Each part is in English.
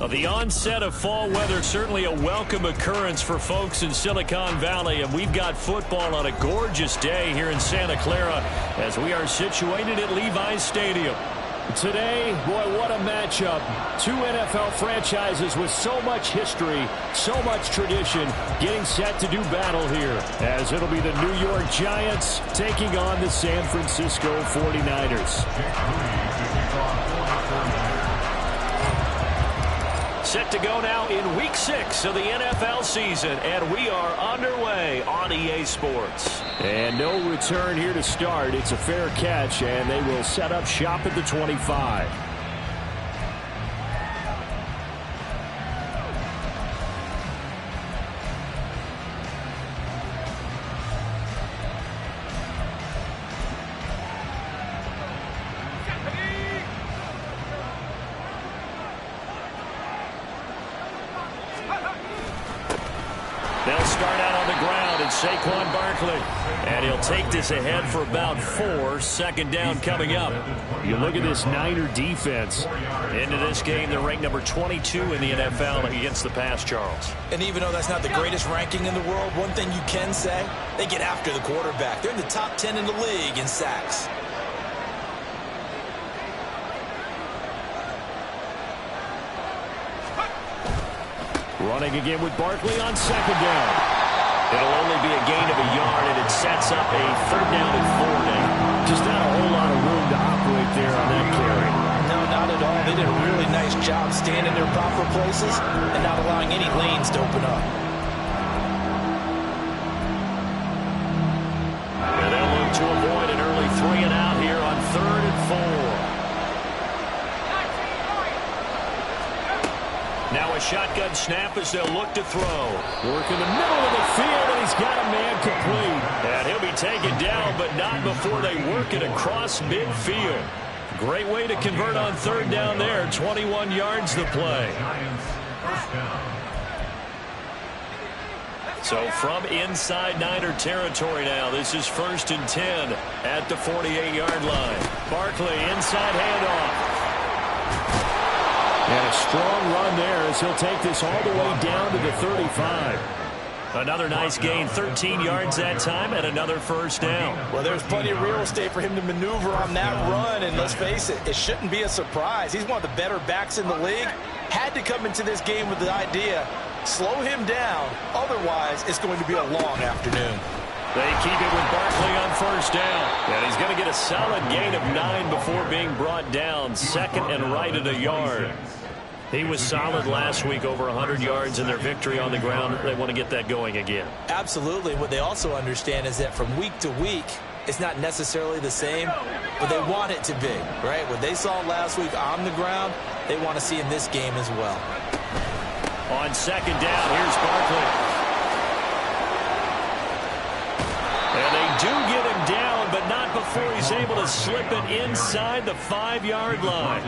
The onset of fall weather, certainly a welcome occurrence for folks in Silicon Valley, and we've got football on a gorgeous day here in Santa Clara as we are situated at Levi's Stadium. Today, boy, what a matchup. Two NFL franchises with so much history, so much tradition, getting set to do battle here, as it'll be the New York Giants taking on the San Francisco 49ers. Set to go now in Week 6 of the NFL season, and we are underway on EA Sports. And no return here to start. It's a fair catch, and they will set up shop at the 25. They'll start out on the ground, and Saquon Barkley. And he'll take this ahead for about 4. Second down coming up. You look at this Niner defense. Into this game, they're ranked number 22 in the NFL against the pass, Charles. And even though that's not the greatest ranking in the world, one thing you can say, they get after the quarterback. They're in the top 10 in the league in sacks. Running again with Barkley on second down. It'll only be a gain of a yard, and it sets up a 3rd down and 4 now. Just not a whole lot of room to operate there on that carry. No, not at all. They did a really nice job staying in their proper places and not allowing any lanes to open up. And they'll look to avoid an early 3 and out here on 3rd and 4. Now a shotgun snap as they'll look to throw. Work in the middle of the field, and he's got a man complete. And he'll be taken down, but not before they work it across midfield. Great way to convert on 3rd down there. 21 yards the play. So from inside Niner territory now, this is 1st and 10 at the 48-yard line. Barkley inside handoff. And a strong run there as he'll take this all the way down to the 35. Another nice gain, 13 yards that time, and another 1st down. Well, there's plenty of real estate for him to maneuver on that run, and let's face it, it shouldn't be a surprise. He's one of the better backs in the league. Had to come into this game with the idea, slow him down, otherwise it's going to be a long afternoon. They keep it with Barkley on 1st down. And he's going to get a solid gain of 9 before being brought down. 2nd and right at a yard. He was solid last week, over 100 yards in their victory on the ground. They want to get that going again. Absolutely. What they also understand is that from week to week, it's not necessarily the same, but they want it to be, right? What they saw last week on the ground, they want to see in this game as well. On 2nd down, here's Barkley. And they do get him down, but not before he's able to slip it inside the 5-yard line.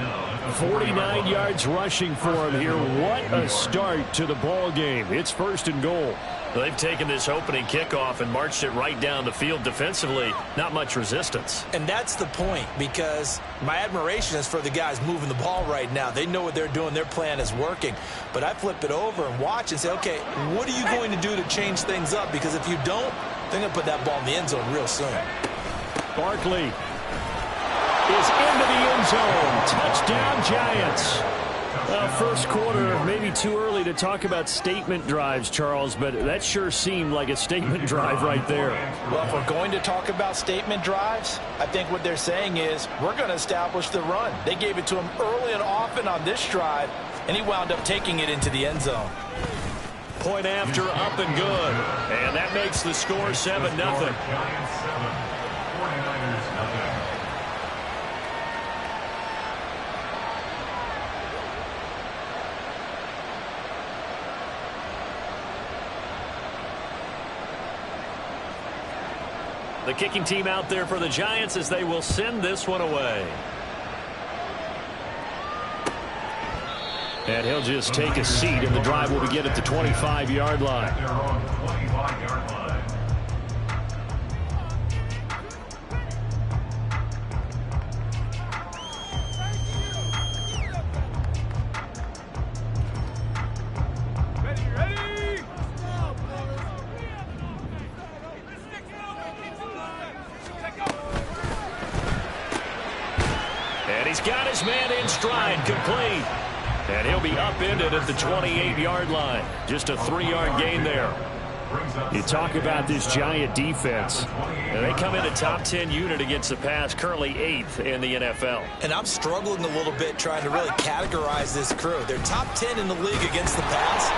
49 yards rushing for him here. What a start to the ball game. It's 1st and goal. They've taken this opening kickoff and marched it right down the field defensively. Not much resistance. And that's the point, because my admiration is for the guys moving the ball right now. They know what they're doing. Their plan is working. But I flip it over and watch and say, okay, what are you going to do to change things up? Because if you don't, they're going to put that ball in the end zone real soon. Barkley is into the end zone. Touchdown, Giants. First quarter, maybe too early to talk about statement drives, Charles, but that sure seemed like a statement drive right there. Well, if we're going to talk about statement drives, I think what they're saying is we're going to establish the run. They gave it to him early and often on this drive, and he wound up taking it into the end zone. Point after, up and good. And that makes the score 7-0. The kicking team out there for the Giants as they will send this one away. And he'll just take a seat, and the drive will begin at the 25-yard line. He's got his man in stride, complete. And he'll be upended at the 28-yard line. Just a 3-yard gain there. You talk about this Giant defense. And they come in a top 10 unit against the pass, currently 8th in the NFL. And I'm struggling a little bit trying to really categorize this crew. They're top 10 in the league against the pass,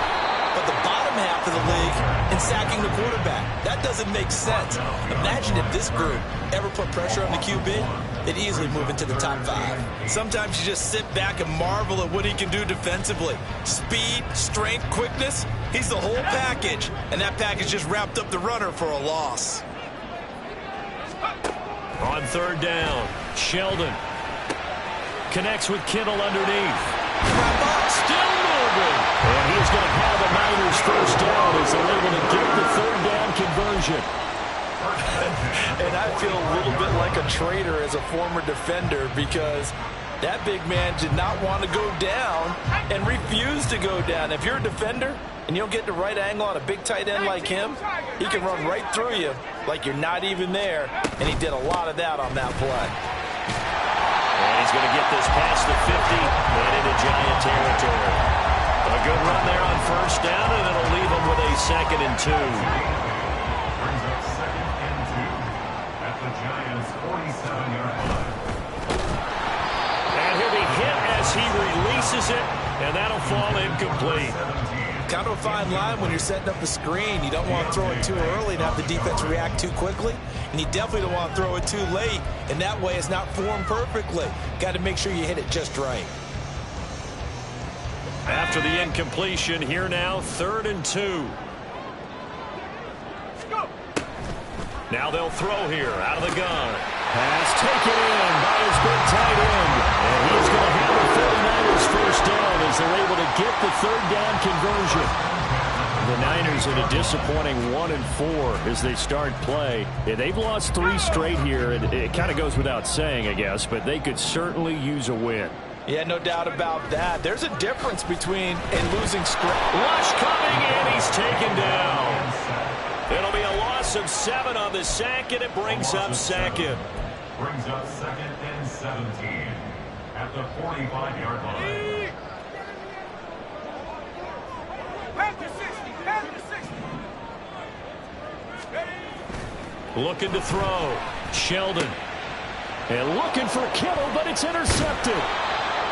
but the bottom half of the league in sacking the quarterback. That doesn't make sense. Imagine if this group ever put pressure on the QB, they'd easily move into the top 5. Sometimes you just sit back and marvel at what he can do defensively. Speed, strength, quickness, he's the whole package. And that package just wrapped up the runner for a loss. On third down, Sheldon connects with Kittle underneath. Still moving. And he's going to have the Niners first down as they're able to get the third down conversion. And I feel a little bit like a traitor as a former defender because that big man did not want to go down and refused to go down. If you're a defender and you don't get the right angle on a big tight end like him, he can run right through you like you're not even there, and he did a lot of that on that play. And he's going to get this past the 50 and into Giant territory. A good run there on first down, and it'll leave him with a 2nd and 2. Brings up 2nd and 2 at the Giants' 47-yard line. And he'll be hit as he releases it, and that'll fall incomplete. Kind of a fine line when you're setting up a screen. You don't want to throw it too early and have the defense react too quickly. And you definitely don't want to throw it too late. And that way it's not formed perfectly. Got to make sure you hit it just right. After the incompletion, here now, 3rd and 2. Now they'll throw here out of the gun. Pass taken in by his big tight end. And he's going to have the 49ers first down as they're able to get the third down conversion. The Niners in a disappointing 1-4 as they start play. Yeah, they've lost 3 straight here. It kind of goes without saying, I guess, but they could certainly use a win. Yeah, no doubt about that. There's a difference between a losing streak. Rush coming, and he's taken down. It'll be a loss of 7 on the sack, and it brings up 2nd. Brings up 2nd and 17 at the 45-yard line. Looking to throw. Sheldon. And looking for Kittle, but it's intercepted.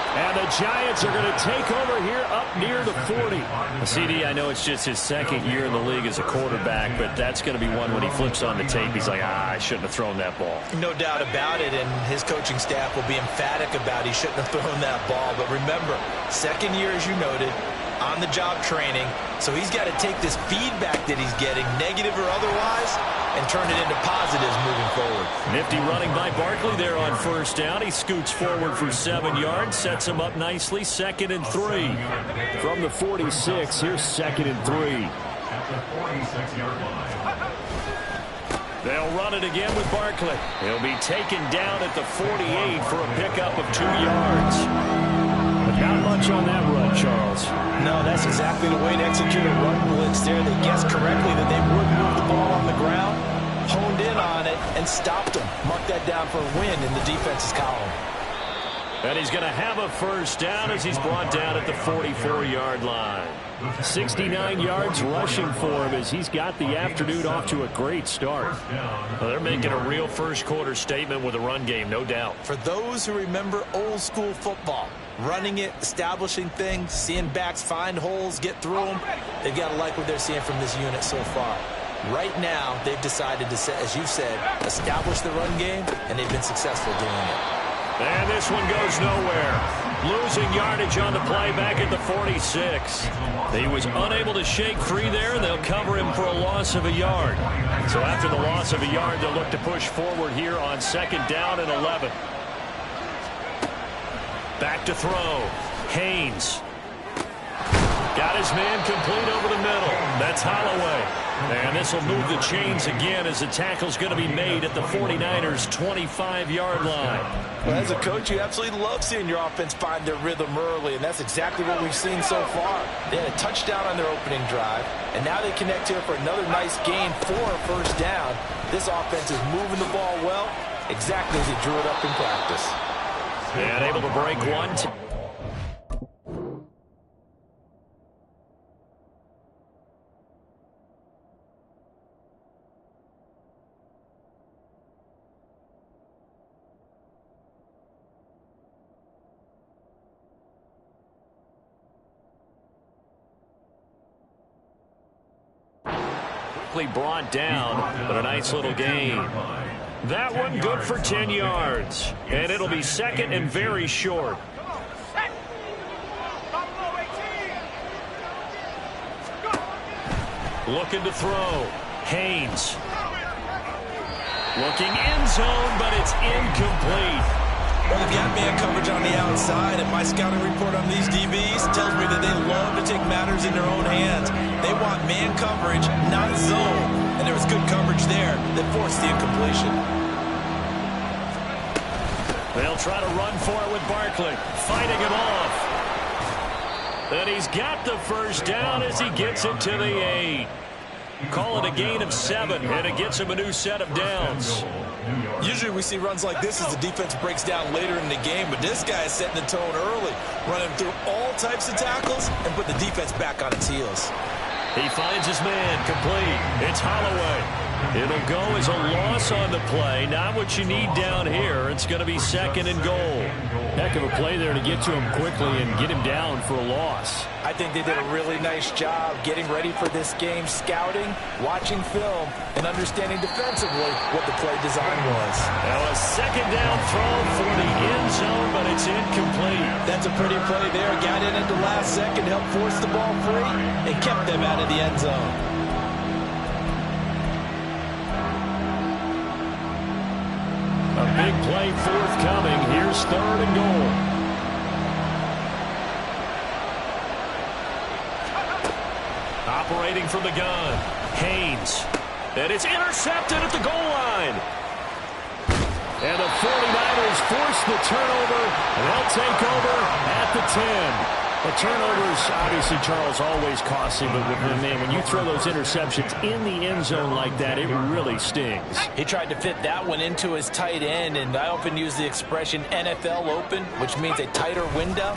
And the Giants are going to take over here up near the 40. CD, I know it's just his 2nd year in the league as a quarterback, but that's going to be one when he flips on the tape. He's like, I shouldn't have thrown that ball. No doubt about it, and his coaching staff will be emphatic about he shouldn't have thrown that ball. But remember, 2nd year, as you noted, on-the-job training. So he's got to take this feedback that he's getting, negative or otherwise, and turn it into positives moving forward. Nifty running by Barkley there on first down. He scoots forward for 7 yards, sets him up nicely. 2nd and 3. From the 46, here's 2nd and 3. At the 46-yard line. They'll run it again with Barkley. He'll be taken down at the 48 for a pickup of 2 yards. But not much on that run, Charles. No, that's exactly the way to execute a run blitz there. They guessed correctly that they would move the ball on the ground, honed in on it, and stopped them. Mark that down for a win in the defense's column. And he's going to have a first down as he's brought down at the 44-yard line. 69 yards rushing for him as he's got the afternoon off to a great start. Well, they're making a real first-quarter statement with a run game, no doubt. For those who remember old-school football, running it, establishing things, seeing backs find holes, get through them, they've got to like what they're seeing from this unit so far. Right now, they've decided to, as you said, establish the run game, and they've been successful doing it. And this one goes nowhere. Losing yardage on the play back at the 46. He was unable to shake free there, and they'll cover him for a loss of a yard. So after the loss of a yard, they'll look to push forward here on 2nd down and 11. Back to throw. Haynes. Got his man complete over the middle. That's Holloway. And this will move the chains again as the tackle's going to be made at the 49ers' 25-yard line. Well, as a coach, you absolutely love seeing your offense find their rhythm early, and that's exactly what we've seen so far. They had a touchdown on their opening drive, and now they connect here for another nice gain for a first down. This offense is moving the ball well, exactly as he drew it up in practice. And able to break one. Brought down, but a nice little gain. That one good for 10 yards. And it'll be second and very short. Looking to throw. Haynes. Looking end zone, but it's incomplete. Well, you've got man coverage on the outside, and my scouting report on these DBs tells me that they love to take matters in their own hands. They want man coverage, not zone. And there was good coverage there that forced the incompletion. They'll try to run for it with Barkley, fighting him off. And he's got the first down as he gets it to the 8. Call it a gain of 7, and it gets him a new set of downs. Usually we see runs like this as the defense breaks down later in the game, but this guy is setting the tone early, running through all types of tackles and put the defense back on its heels. He finds his man, complete. It's Holloway. It'll go as a loss on the play. Not what you need down here. It's going to be second and goal. Heck of a play there to get to him quickly and get him down for a loss. I think they did a really nice job getting ready for this game, scouting, watching film, and understanding defensively what the play design was. Now a second down throw for the end zone, but it's incomplete. That's a pretty play there. Got in at the last second, helped force the ball free, and kept them out of the end zone. A big play forthcoming. Here's third and goal. Operating from the gun. Haynes. And it's intercepted at the goal line. And the 49ers force the turnover. And they'll take over at the 10. The turnovers, obviously, Charles, always costly, but man, when you throw those interceptions in the end zone like that, it really stings. He tried to fit that one into his tight end, and I often use the expression NFL open, which means a tighter window.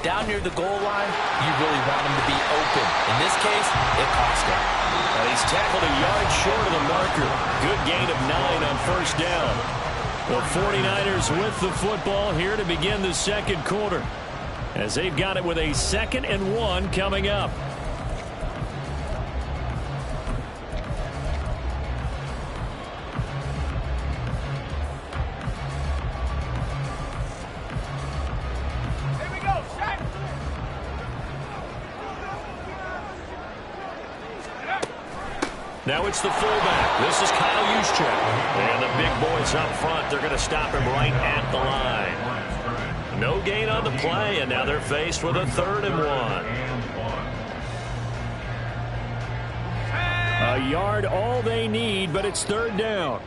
Down near the goal line, you really want him to be open. In this case, it cost him. He's tackled a yard short of the marker. Good gain of 9 on first down. The 49ers with the football here to begin the second quarter, as they've got it with a 2nd and 1 coming up. Here we go, set. Now it's the fullback. This is Kyle Juszczyk. And the big boys up front, they're going to stop him right at the line. No gain on the play, and now they're faced with a 3rd and 1. A yard all they need, but it's 3rd down.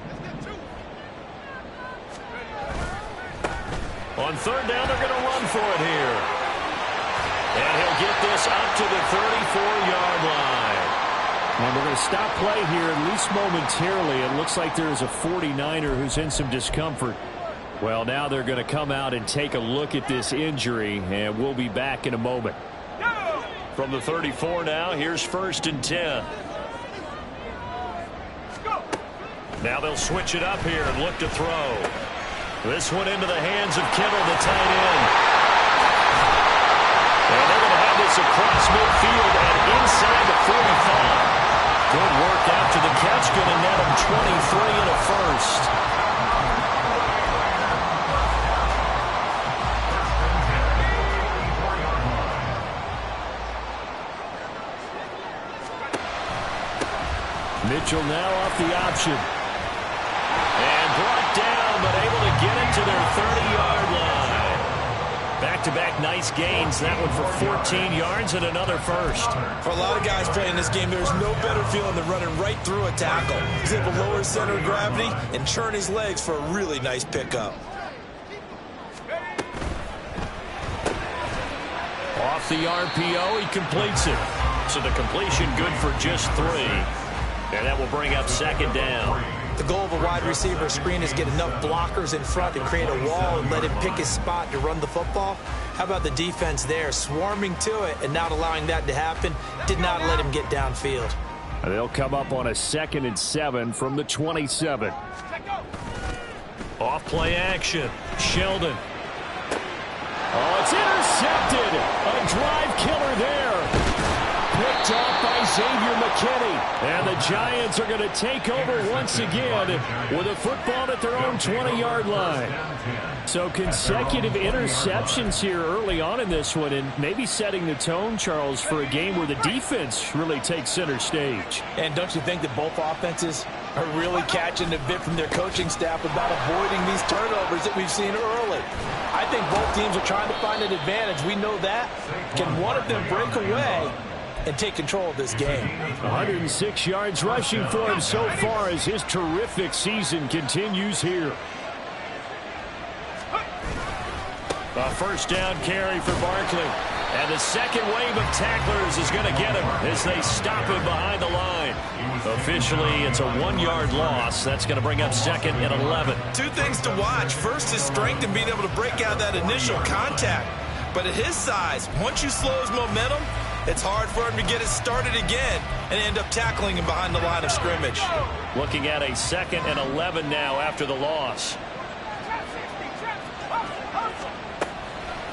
On 3rd down, they're going to run for it here. And he'll get this up to the 34-yard line. And we're going to stop play here, at least momentarily. It looks like there's a 49er who's in some discomfort. Well, now they're going to come out and take a look at this injury, and we'll be back in a moment. From the 34 now, here's 1st and 10. Now they'll switch it up here and look to throw. This one into the hands of Kittle, the tight end. And they're going to have this across midfield and inside the 45. Good work after the catch, going to net him 23 and a first. Mitchell now off the option. And brought down, but able to get it to their 30-yard line. Back-to-back nice gains. That one for 14 yards and another first. For a lot of guys playing this game, there's no better feeling than running right through a tackle. He's able to lower his center of gravity and churn his legs for a really nice pickup. Off the RPO, he completes it. So the completion good for just 3. And that will bring up 2nd down. The goal of a wide receiver screen is get enough blockers in front to create a wall and let him pick his spot to run the football. How about the defense there, swarming to it and not allowing that to happen? Did not let him get downfield. They'll come up on a 2nd and 7 from the 27. Off play action. Sheldon. Oh, it's intercepted. A drive killer there. Picked off by Xavier McKinney. And the Giants are going to take over once again with a football at their own 20-yard line. So consecutive interceptions here early on in this one, and maybe setting the tone, Charles, for a game where the defense really takes center stage. And don't you think that both offenses are really catching a bit from their coaching staff about avoiding these turnovers that we've seen early? I think both teams are trying to find an advantage. We know that. Can one of them break away and take control of this game? 106 yards rushing for him so far as his terrific season continues here. A first down carry for Barkley. And the second wave of tacklers is going to get him as they stop him behind the line. Officially, it's a 1-yard loss. That's going to bring up 2nd and 11. Two things to watch. First, his strength and being able to break out that initial contact. But at his size, once you slow his momentum, it's hard for him to get it started again and end up tackling him behind the line of scrimmage. Looking at a 2nd and 11 now after the loss.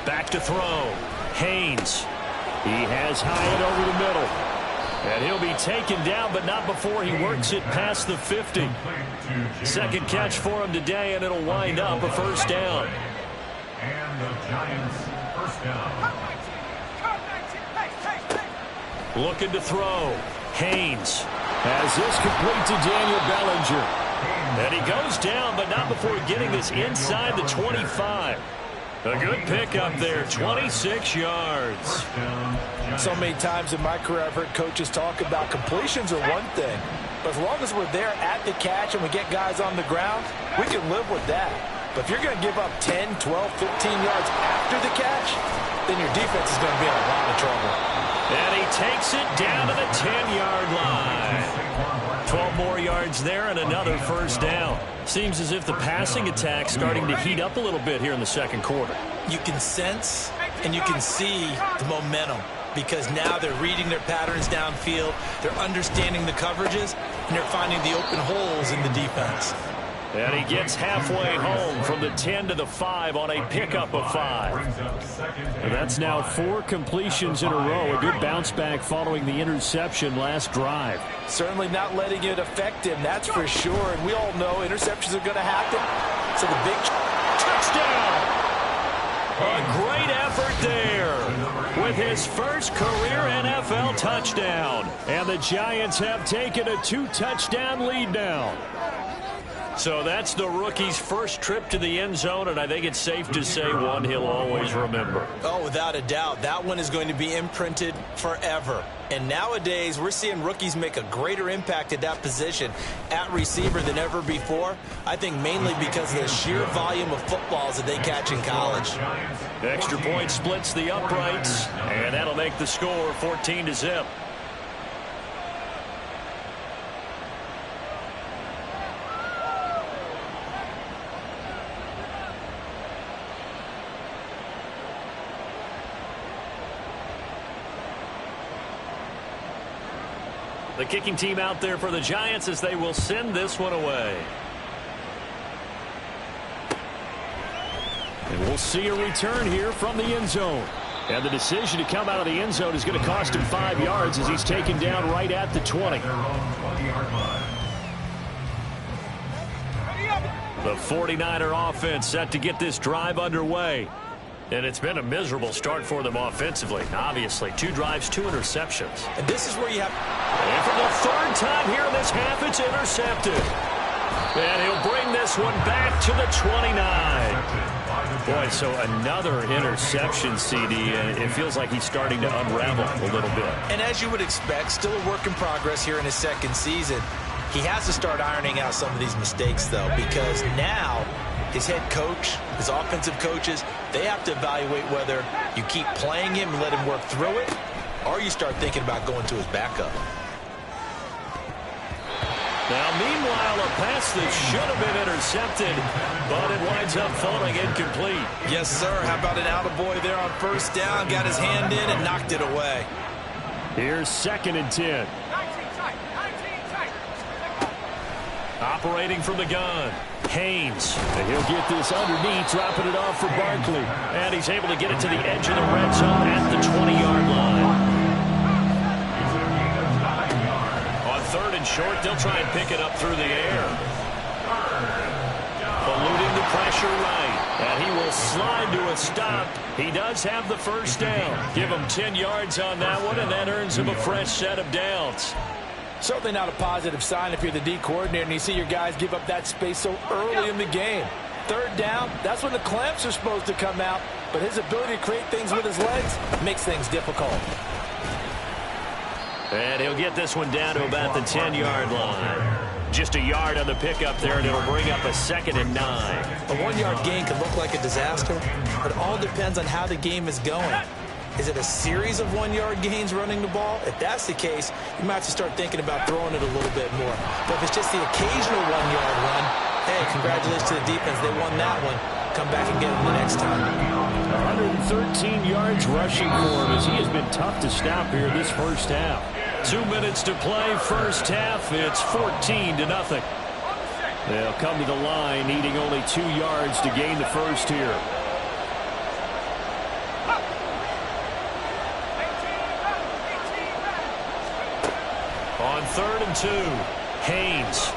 Back to throw. Haynes. He has Hyatt over the middle. And he'll be taken down, but not before he works it past the 50. Second catch for him today, and it'll wind up a first down. And the Giants first down. Looking to throw. Haynes. Has this complete to Daniel Bellinger. And he goes down, but not before getting this inside the 25. A good pickup there, 26 yards. So many times in my career I've heard coaches talk about completions are one thing, but as long as we're there at the catch and we get guys on the ground, we can live with that. But if you're going to give up 10, 12, 15 yards after the catch, then your defense is going to be in a lot of trouble. And he takes it down to the 10-yard line. 12 more yards there and another first down. Seems as if the passing attack's starting to heat up a little bit here in the second quarter. You can sense and you can see the momentum because now they're reading their patterns downfield, they're understanding the coverages, and they're finding the open holes in the defense. And he gets halfway home from the 10 to the 5 on a pickup of 5. And that's now 4 completions in a row. A good bounce back following the interception last drive. Certainly not letting it affect him, that's for sure. And we all know interceptions are going to happen. So the big touchdown. A great effort there with his first career NFL touchdown. And the Giants have taken a 2-touchdown lead now. So that's the rookie's first trip to the end zone, and I think it's safe to say one he'll always remember. Oh, without a doubt. That one is going to be imprinted forever. And nowadays, we're seeing rookies make a greater impact at that position at receiver than ever before. I think mainly because of the sheer volume of footballs that they catch in college. Extra point splits the uprights, and that'll make the score 14-0. The kicking team out there for the Giants as they will send this one away. And we'll see a return here from the end zone. And the decision to come out of the end zone is going to cost him 5 yards as he's taken down right at the 20. The 49er offense set to get this drive underway. And it's been a miserable start for them offensively. Obviously, 2 drives, 2 interceptions. And this is where you have... And for the 3rd time here in this half, it's intercepted. And he'll bring this one back to the 29. Boy, so another interception, CD, and it feels like he's starting to unravel a little bit. And as you would expect, still a work in progress here in his second season. He has to start ironing out some of these mistakes, though, because now his head coach, his offensive coaches, they have to evaluate whether you keep playing him and let him work through it, or you start thinking about going to his backup. Now, meanwhile, a pass that should have been intercepted, but it winds up falling incomplete. Yes, sir. How about an attaboy there on first down? Got his hand in and knocked it away. Here's 2nd and 10. 19 tight. 19 tight. Operating from the gun, Haynes. And he'll get this underneath, dropping it off for Barkley. And he's able to get it to the edge of the red zone at the 20-yard line. On 3rd and short, they'll try and pick it up through the air. Eluding the pressure right. And he will slide to a stop. He does have the first down. Give him 10 yards on that one, and that earns him a fresh set of downs. Certainly not a positive sign if you're the D coordinator and you see your guys give up that space so early in the game. 3rd down, that's when the clamps are supposed to come out, but his ability to create things with his legs makes things difficult. And he'll get this one down to about the 10-yard line. Just a yard on the pickup there, and it'll bring up a 2nd and 9. A 1-yard gain can look like a disaster, but it all depends on how the game is going. Is it a series of 1-yard gains running the ball? If that's the case, you might have to start thinking about throwing it a little bit more. But if it's just the occasional 1-yard run, hey, congratulations to the defense. They won that one. Come back and get them the next time. 113 yards rushing for him as he has been tough to stop here this first half. 2 minutes to play first half. It's 14-0. They'll come to the line needing only 2 yards to gain the first here. On 3rd and 2, Haynes.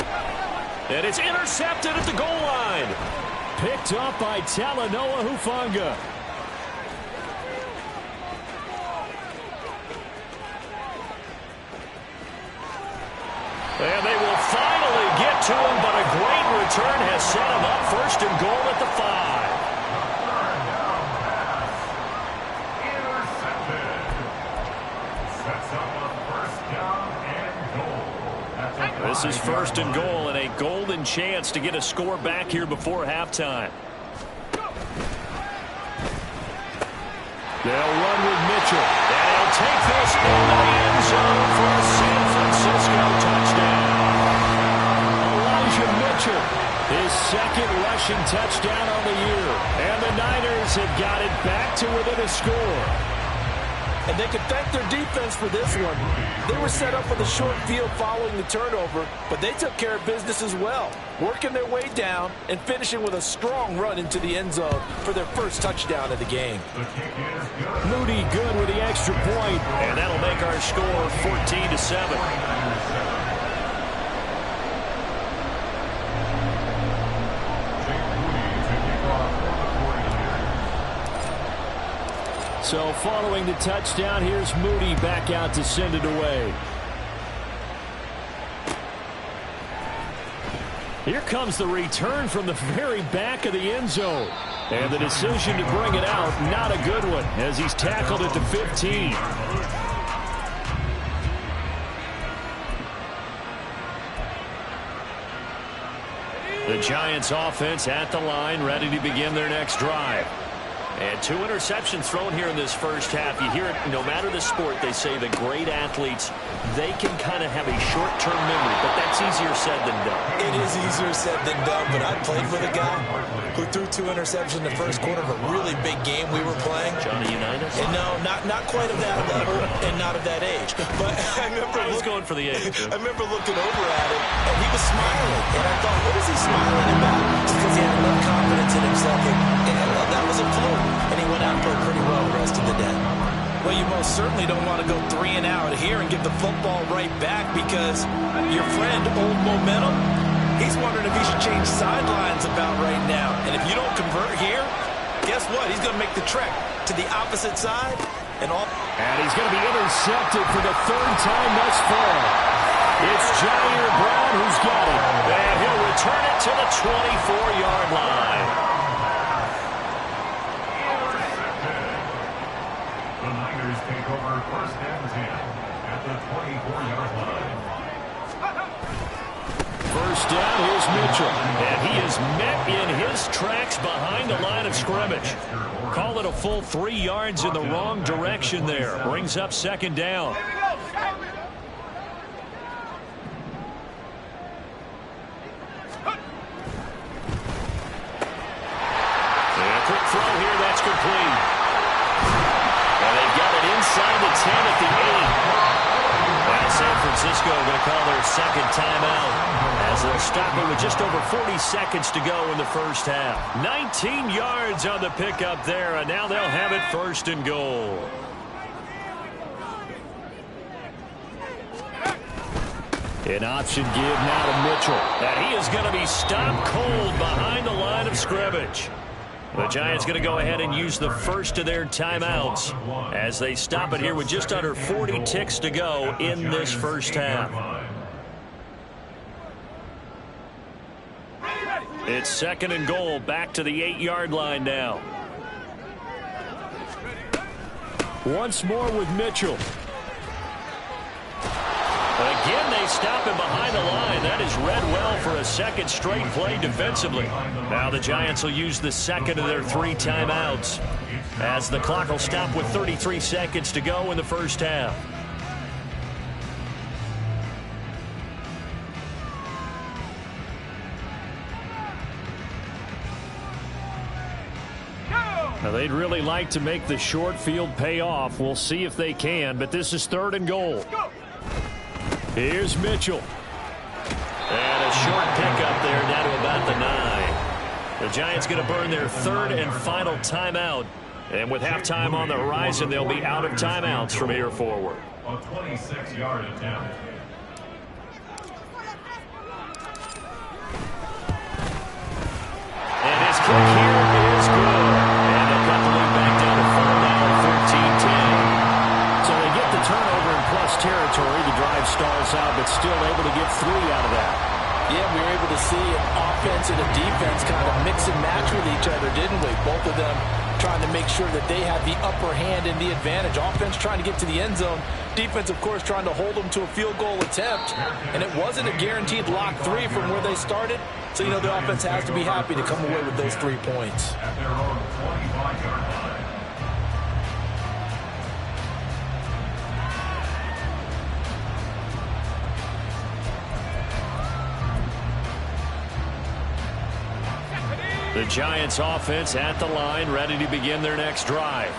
And it's intercepted at the goal line. Picked up by Talanoa Hufanga. And they will finally get to him, but a great return has set him up 1st and goal at the 5. This is 1st and goal and a golden chance to get a score back here before halftime. They'll run with Mitchell. And he'll take this into the end zone for a San Francisco touchdown. Elijah Mitchell, his 2nd rushing touchdown on the year. And the Niners have got it back to within a score. And they can thank their defense for this one. They were set up with a short field following the turnover, but they took care of business as well, working their way down and finishing with a strong run into the end zone for their first touchdown of the game. Moody good with the extra point. And that'll make our score 14-7. So following the touchdown, here's Moody back out to send it away. Here comes the return from the very back of the end zone. And the decision to bring it out, not a good one, as he's tackled at the 15. The Giants offense at the line, ready to begin their next drive. And 2 interceptions thrown here in this first half. You hear it, no matter the sport, they say the great athletes, they can kind of have a short-term memory, but that's easier said than done. It is easier said than done, but I played with a guy who threw 2 interceptions in the first quarter of a really big game we were playing. Johnny Unitas? And no, not quite of that level and not of that age. But I remember going for the age. I remember looking over at him, and he was smiling. And I thought, what is he smiling about? It's because he had enough confidence in himself. And that was a fluke. And he went out and played pretty well the rest of the day. Well, you most certainly don't want to go 3 and out here and give the football right back because your friend, Old Momentum, he's wondering if he should change sidelines about right now. And if you don't convert here, guess what? He's going to make the trek to the opposite side. And he's going to be intercepted for the 3rd time thus far. It's Jair Brown who's got it. And he'll return it to the 24-yard line. Take over 1st and 10 at the 24-yard line. First down, here's Mitchell. And he is met in his tracks behind the line of scrimmage. Call it a full 3 yards in the wrong direction there. Brings up 2nd down. Francisco going to call their second timeout as they'll stop it with just over 40 seconds to go in the first half. 19 yards on the pickup there, and now they'll have it first and goal. An option give now to Mitchell. And he is going to be stopped cold behind the line of scrimmage. The Giants going to go ahead and use the first of their timeouts as they stop it here with just under 40 ticks to go in this first half. It's second and goal, back to the 8-yard line now. Once more with Mitchell. Again, they stop him behind the line. That is read well for a second straight play defensively. Now the Giants will use the second of their 3 timeouts as the clock will stop with 33 seconds to go in the first half. Now they'd really like to make the short field pay off. We'll see if they can, but this is third and goal. Here's Mitchell. And a short pickup there down to about the 9. The Giants going to burn their third and final timeout. And with halftime on the horizon, they'll be out of timeouts from here forward. A 26-yard attempt. And his kick here is good. And they'll cut the lead back down to 4 now at 14-10. So they get the turnover in plus territory. The drive stalls out, but still able to get 3 out of that. Yeah, we were able to see an offense and a defense kind of mix and match with each other, didn't we? Both of them trying to make sure that they have the upper hand and the advantage. Offense trying to get to the end zone. Defense, of course, trying to hold them to a field goal attempt. And it wasn't a guaranteed lock 3 from where they started. So, you know, the offense has to be happy to come away with those 3 points. At their own 25-yard line. The Giants offense at the line, ready to begin their next drive.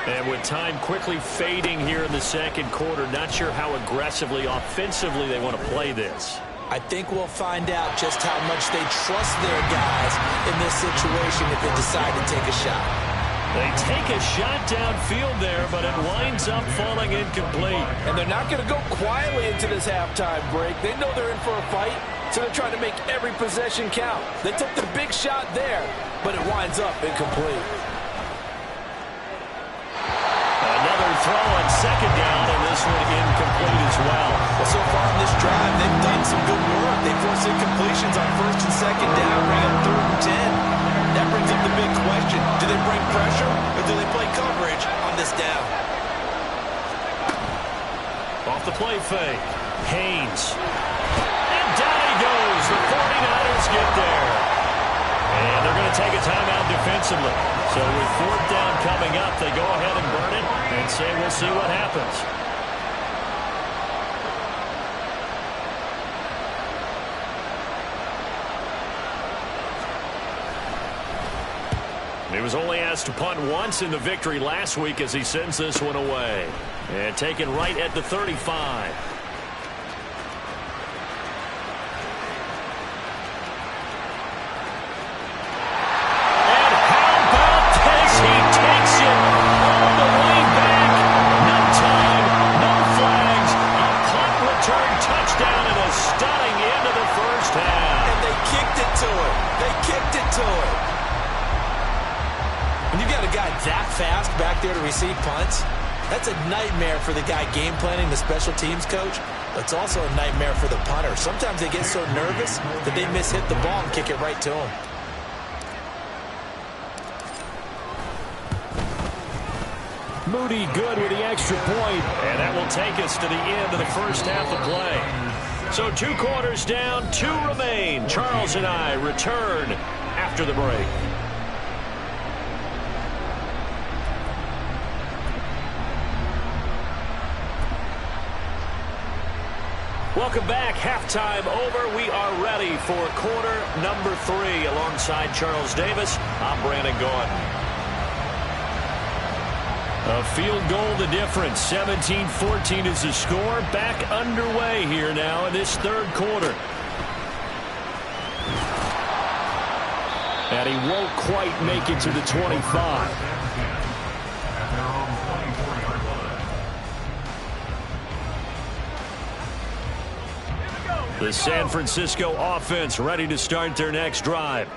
And with time quickly fading here in the second quarter, not sure how aggressively, offensively they want to play this. I think we'll find out just how much they trust their guys in this situation if they decide to take a shot. They take a shot downfield there, but it winds up falling incomplete. And they're not going to go quietly into this halftime break. They know they're in for a fight, so they're trying to make every possession count. They took the big shot there, but it winds up incomplete. Another throw on second down, and this one incomplete as well. Well, so far in this drive, they've done some good work. They forced incompletions on first and second down, bring up 3rd and 10. That brings up the big question. Do they bring pressure, or do they play coverage on this down? Off the play fake. Haynes. And down he goes. The 49ers get there. And they're going to take a timeout defensively. So with 4th down coming up, they go ahead and burn it and say we'll see what happens. He was only asked to punt once in the victory last week as he sends this one away. And taken right at the 35. That fast back there to receive punts, that's a nightmare for the guy game planning, the special teams coach, but it's also a nightmare for the punter. Sometimes they get so nervous that they mishit the ball and kick it right to him. Moody good with the extra point, and that will take us to the end of the first half of play. So 2 quarters down, 2 remain. Charles and I return after the break. Welcome back. Halftime over. We are ready for quarter number 3. Alongside Charles Davis, I'm Brandon Gordon. A field goal the difference. 17-14 is the score. Back underway here now in this third quarter. And he won't quite make it to the 25. The San Francisco offense ready to start their next drive.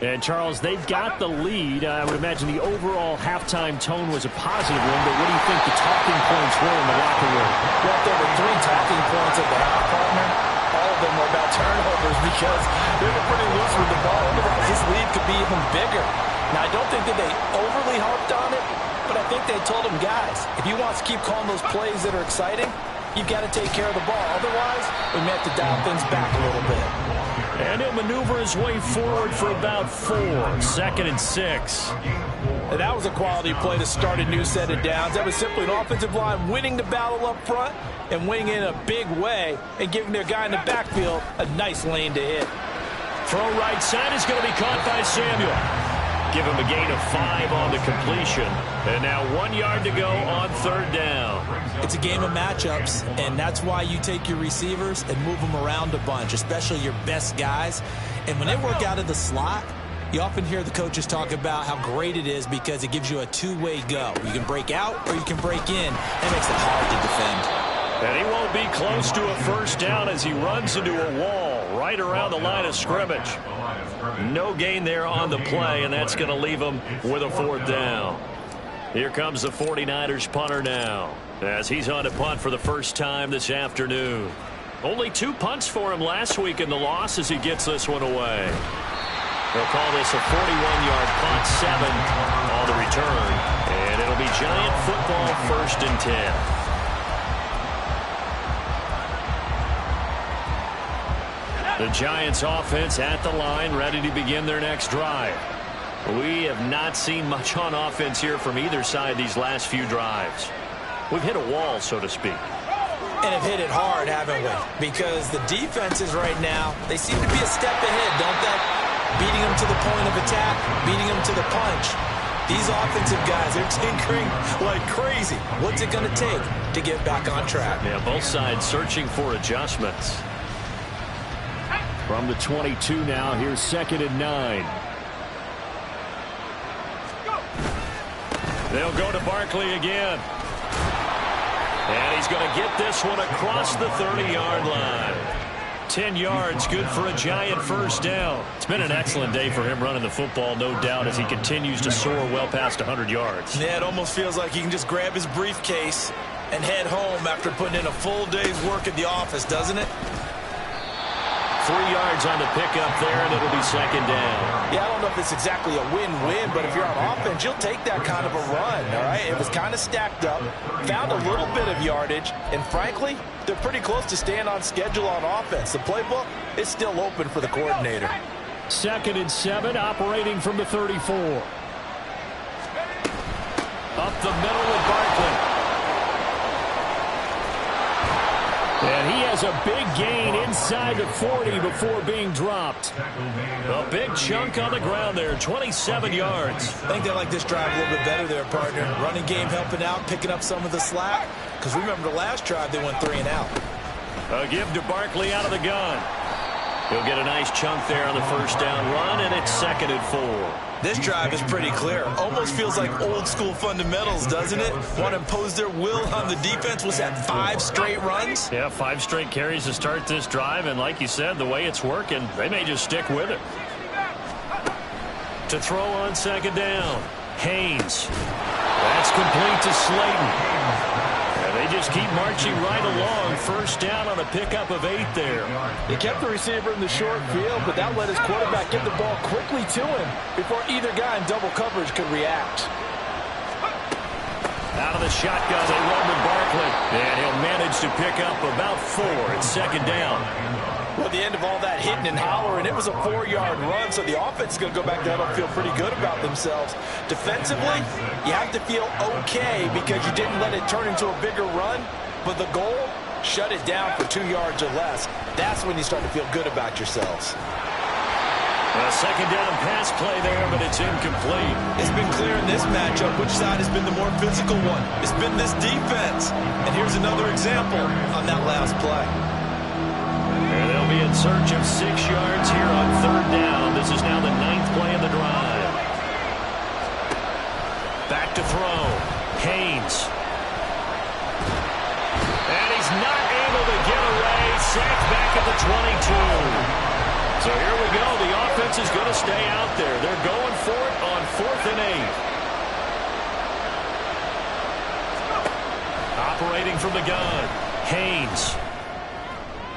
And, Charles, they've got the lead. I would imagine the overall halftime tone was a positive one, but what do you think the talking points were in the locker room? Well, if there were 3 talking points at the half, partner, all of them were about turnovers because they were pretty loose with the ball. Otherwise, this lead could be even bigger. Now, I don't think that they overly harped on it, but I think they told them, guys, if you want to keep calling those plays that are exciting, you've got to take care of the ball. Otherwise, we may have to dial things back a little bit. And he'll maneuver his way forward for about 4. 2nd and 6. And that was a quality play to start a new set of downs. That was simply an offensive line winning the battle up front and winning in a big way and giving their guy in the backfield a nice lane to hit. Throw right side is going to be caught by Samuel. Give him a gain of 5 on the completion. And now 1 yard to go on 3rd down. It's a game of matchups, and that's why you take your receivers and move them around a bunch, especially your best guys. And when they work out of the slot, you often hear the coaches talk about how great it is because it gives you a two-way go. You can break out or you can break in. That makes it hard to defend. And he won't be close to a first down as he runs into a wall right around the line of scrimmage. No gain there on the play, and that's going to leave him with a 4th down. Here comes the 49ers punter now as he's on to punt for the first time this afternoon. Only 2 punts for him last week in the loss as he gets this one away. They'll call this a 41-yard punt, 7 on the return, and it'll be Giant football 1st and 10. The Giants offense at the line, ready to begin their next drive. We have not seen much on offense here from either side these last few drives. We've hit a wall, so to speak. And have hit it hard, haven't we? Because the defenses right now, they seem to be a step ahead, don't they? Beating them to the point of attack, beating them to the punch. These offensive guys, they're tinkering like crazy. What's it going to take to get back on track? Yeah, both sides searching for adjustments. From the 22 now, here's 2nd and 9. They'll go to Barkley again. And he's going to get this one across the 30-yard line. 10 yards, good for a Giant first down. It's been an excellent day for him running the football, no doubt, as he continues to soar well past 100 yards. Yeah, it almost feels like he can just grab his briefcase and head home after putting in a full day's work at the office, doesn't it? 3 yards on the pickup there, and it'll be 2nd down. Yeah, I don't know if it's exactly a win-win, but if you're on offense, you'll take that kind of a run, all right? It was kind of stacked up, found a little bit of yardage, and frankly, they're pretty close to staying on schedule on offense. The playbook is still open for the coordinator. 2nd and 7, operating from the 34. Up the middle with Barkley. And he has a big gain inside the 40 before being dropped. A big chunk on the ground there, 27 yards. I think they like this drive a little bit better there, partner. Running game helping out, picking up some of the slack. Because remember the last drive, they went 3 and out. A give to Barkley out of the gun. He'll get a nice chunk there on the first down run, and it's 2nd and 4. This drive is pretty clear. Almost feels like old school fundamentals, doesn't it? Want to impose their will on the defense. Was that 5 straight runs? Yeah, 5 straight carries to start this drive, and like you said, the way it's working, they may just stick with it. To throw on 2nd down, Haynes. That's complete to Slayton. And they just keep marching right along. First down on a pickup of 8 there. He kept the receiver in the short field, but that let his quarterback get the ball quickly to him before either guy in double coverage could react. Out of the shotgun, they run with Barkley. And he'll manage to pick up about 4 at 2nd down. Well, at the end of all that hitting and hollering, it was a 4-yard run, so the offense is going to go back down and feel pretty good about themselves. Defensively, you have to feel okay because you didn't let it turn into a bigger run, but the goal, shut it down for 2 yards or less. That's when you start to feel good about yourselves. A second down pass play there, but it's incomplete. It's been clear in this matchup which side has been the more physical one. It's been this defense. And here's another example on that last play. And they'll be in search of 6 yards here on third down. This is now the 9th play of the drive. Back to throw. Haynes. And he's not able to get away. Sacked back at the 22. So here we go. The offense is going to stay out there. They're going for it on 4th and 8. Operating from the gun. Haynes.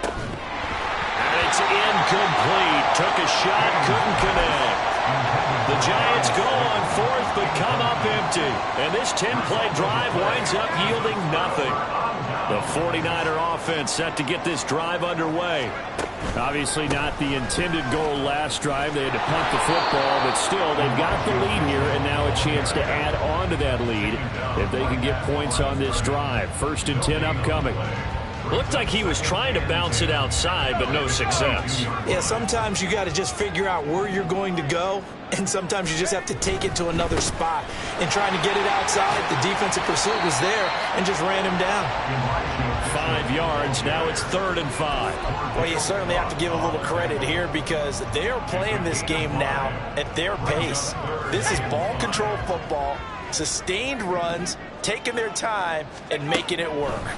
And it's incomplete. Took a shot, couldn't connect. The Giants go on 4th, but come up empty. And this 10-play drive winds up yielding nothing. The 49er offense set to get this drive underway. Obviously not the intended goal last drive. They had to punt the football, but still they've got the lead here, and now a chance to add on to that lead if they can get points on this drive. 1st and 10 upcoming. Looked like he was trying to bounce it outside, but no success. Yeah, sometimes you got to just figure out where you're going to go, and sometimes you just have to take it to another spot. And trying to get it outside, the defensive pursuit was there and just ran him down. 5 yards. Now it's 3rd and 5. Well, you certainly have to give a little credit here because they are playing this game now at their pace. This is ball control football, sustained runs, taking their time, and making it work.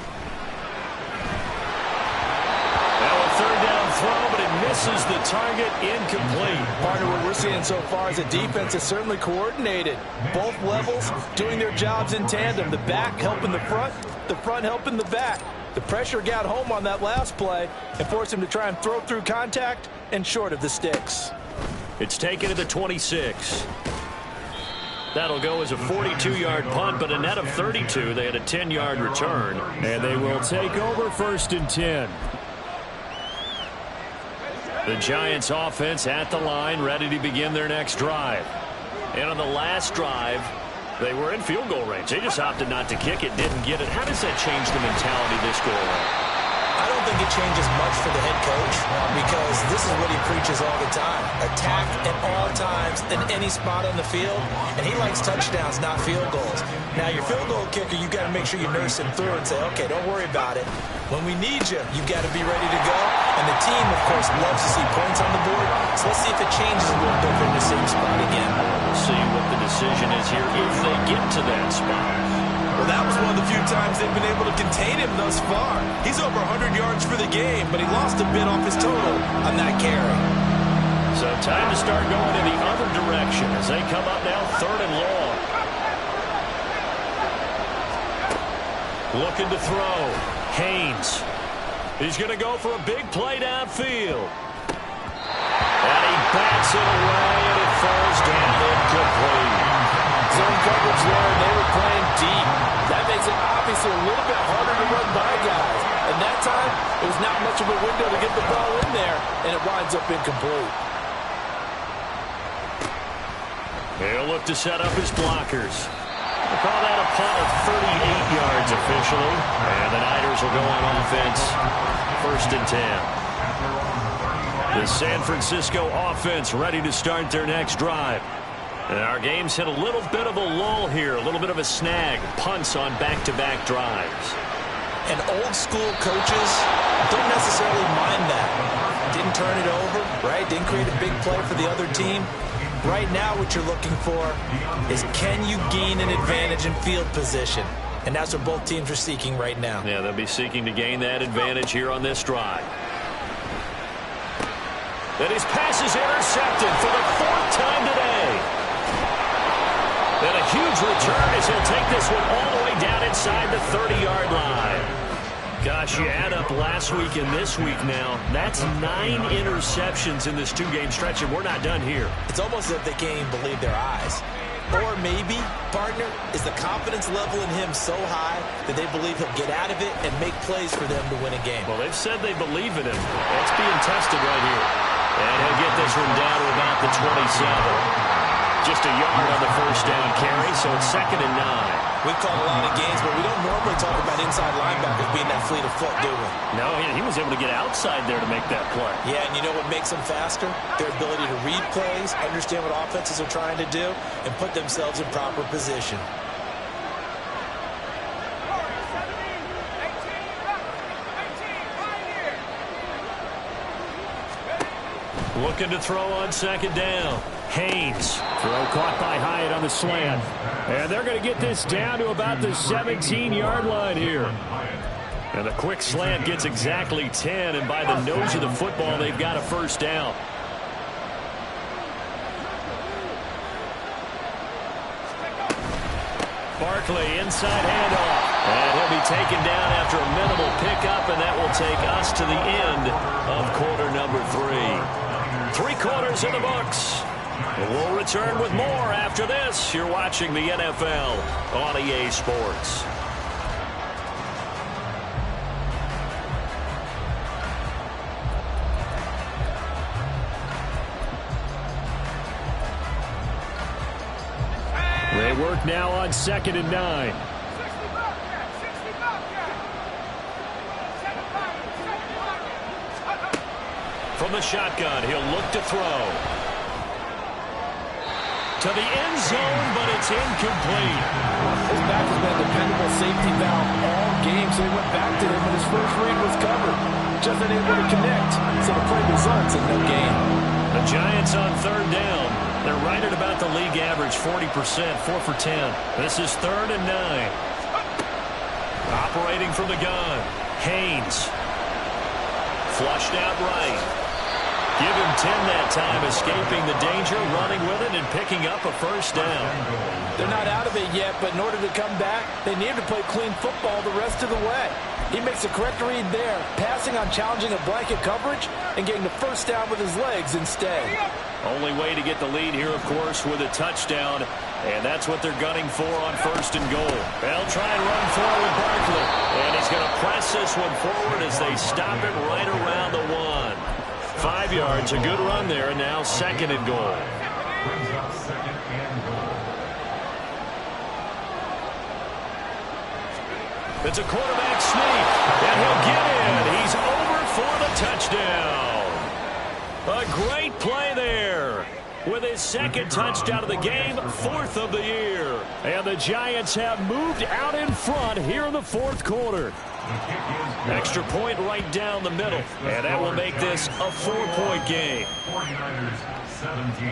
Third down throw, but it misses the target, incomplete. Partner, what we're seeing so far is a defense is certainly coordinated. Both levels doing their jobs in tandem. The back helping the front helping the back. The pressure got home on that last play and forced him to try and throw through contact and short of the sticks. It's taken to the 26. That'll go as a 42-yard punt, but a net of 32. They had a 10-yard return. And they will take over 1st and 10. The Giants offense at the line, ready to begin their next drive. And on the last drive, they were in field goal range. They just opted not to kick it, didn't get it. How does that change the mentality this go around? I don't think it changes much for the head coach because this is what he preaches all the time. Attack at all times in any spot on the field, and he likes touchdowns, not field goals. Now, your field goal kicker, you got to make sure you nurse him through and say, okay, don't worry about it. When we need you, you got to be ready to go. And the team, of course, loves to see points on the board. So let's see if it changes a little bit in the same spot again. We'll see what the decision is here if they get to that spot. Well, that was one of the few times they've been able to contain him thus far. He's over 100 yards for the game, but he lost a bit off his total on that carry. So time to start going in the other direction as they come up now 3rd and long. Looking to throw. Haynes. He's going to go for a big play downfield. And he bats it away, and it falls down incomplete. Zone coverage there, and they were playing deep. That makes it obviously a little bit harder to run by guys. And that time, it was not much of a window to get the ball in there, and it winds up incomplete. He'll look to set up his blockers. We'll call that a punt of 38 yards officially. And the Niners will go on offense. 1st and 10. The San Francisco offense ready to start their next drive. And our game's hit a little bit of a lull here, a little bit of a snag. Punts on back-to-back drives. And old-school coaches don't necessarily mind that. Didn't turn it over, right? Didn't create a big play for the other team. Right now what you're looking for is can you gain an advantage in field position? And that's what both teams are seeking right now. Yeah, they'll be seeking to gain that advantage here on this drive. And his pass is intercepted for the 4th time today. And a huge return as he'll take this one all the way down inside the 30-yard line. Gosh, you add up last week and this week now. That's 9 interceptions in this 2-game stretch, and we're not done here. It's almost as if they can't even believe their eyes. Or maybe, partner, is the confidence level in him so high that they believe he'll get out of it and make plays for them to win a game. Well, they've said they believe in him. That's being tested right here. And he'll get this one down to about the 27. Just a yard on the 1st down carry, so it's 2nd and 9. We've called a lot of games, but we don't normally talk about inside linebackers being that fleet of foot, do we? No, he was able to get outside there to make that play. Yeah, and you know what makes them faster? Their ability to read plays, understand what offenses are trying to do, and put themselves in proper position. Looking to throw on second down. Haynes. Throw caught by Hyatt on the slant. And they're going to get this down to about the 17-yard line here. And the quick slant gets exactly 10, and by the nose of the football, they've got a first down. Barkley, inside handoff. And he'll be taken down after a minimal pickup, and that will take us to the end of quarter number 3. 3 quarters in the books. We'll return with more after this. You're watching the NFL on EA Sports. They work now on 2nd and 9. From the shotgun, he'll look to throw. To the end zone, but it's incomplete. His back has been a dependable safety valve all game, so he went back to him when his first read was covered. Just unable to connect, so the play results in no gain. The Giants on 3rd down. They're right at about the league average, 40%, 4 for 10. This is 3rd and 9. Operating from the gun, Haynes. Flushed out right. Give him 10 that time, escaping the danger, running with it, and picking up a first down. They're not out of it yet, but in order to come back, they need to play clean football the rest of the way. He makes a correct read there, passing on challenging a blanket coverage and getting the first down with his legs instead. Only way to get the lead here, of course, with a touchdown, and that's what they're gunning for on 1st and goal. They'll try and run forward Barkley, and he's going to press this one forward as they stop it right around the 1. 5 yards, a good run there, and now 2nd and goal. Brings up 2nd and goal. It's a quarterback sneak, and he'll get in. He's over for the touchdown. A great play there. With his 2nd touchdown of the game, 4th of the year. And the Giants have moved out in front here in the 4th quarter. Extra point right down the middle, and that will make this a 4-point game. 49ers 17.